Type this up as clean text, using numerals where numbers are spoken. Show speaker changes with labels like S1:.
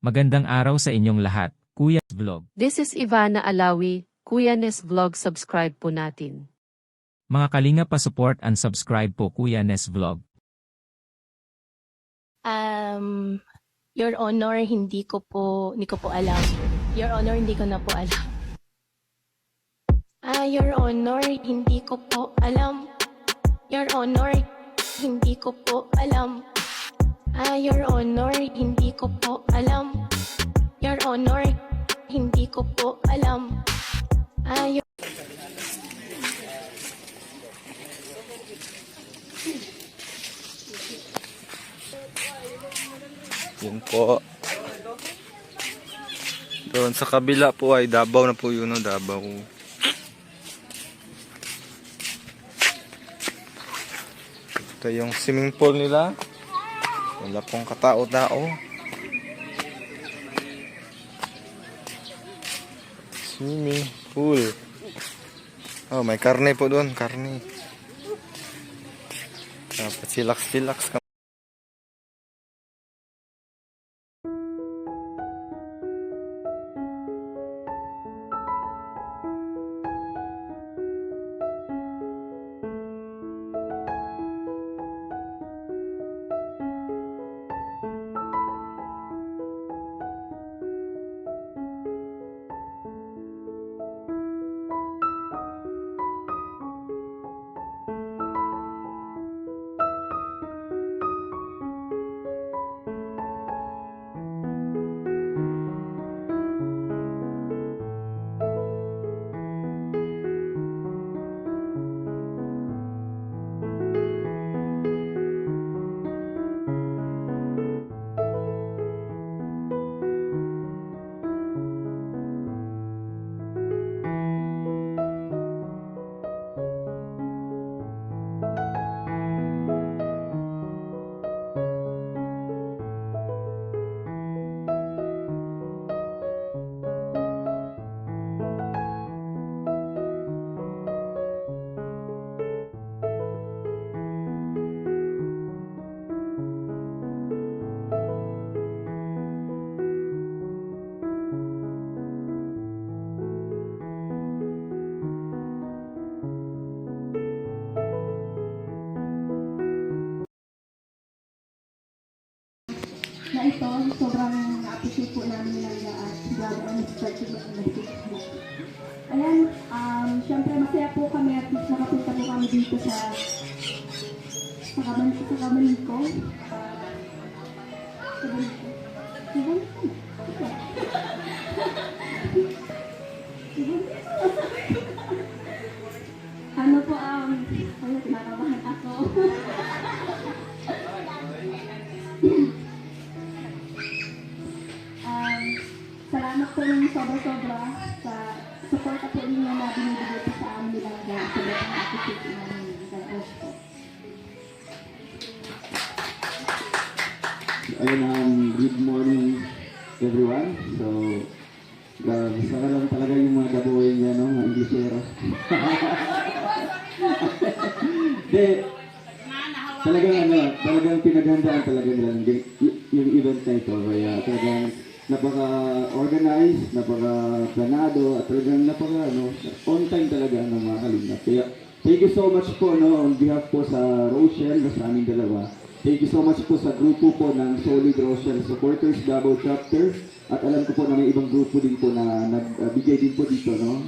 S1: Magandang araw sa inyong lahat, Kuya Vlog.
S2: This is Ivana Alawi, Kuya Nes Vlog, subscribe po natin.
S1: Mga kalinga pa-support and subscribe po Kuya Nes Vlog.
S3: Your Honor, hindi ko po alam. Your Honor, hindi ko na po alam. Your Honor, hindi ko po alam. Your Honor, hindi ko po alam. Your Honor, hindi ko po alam. Your Honor, hindi ko po alam.
S4: Yun po. Doon sa kabila po ay Davao na po yun, no? Davao. Ito yung swimming pool nila. Wala pong katao-tao. Swimming pool. Oh, may karne po doon, karne. Dapat chillax-chillax ka.
S5: Na ito, sobrang na-appreciate po namin nila at God and especially ang message po. Ayan, syempre masaya po kami at nakapunta po kami dito sa Kabaliko. Ano po, nakabahan ako. Salamat po ng sobra-sobra sa suporta po ninyo na binibigay po sa amin nilang sa mga appreciate namin ng po.
S6: Ayun, good morning everyone. So, gusto ka lang talaga yung mga gabuhay niya, no? Mga Inglesero. Hindi. Talagang pinaghandaan talaga nila yung event na ito. Kaya talagang napaka-organized, napaka-planado, at talagang on time talaga ng mga kalingap. Kaya, thank you so much po, no, on behalf po sa Rochelle, sa aming dalawa. Thank you so much po sa grupo po ng Solid Rochelle Supporters, Davao Chapter. At alam ko po na may ibang grupo din po na nagbigay din po dito, no?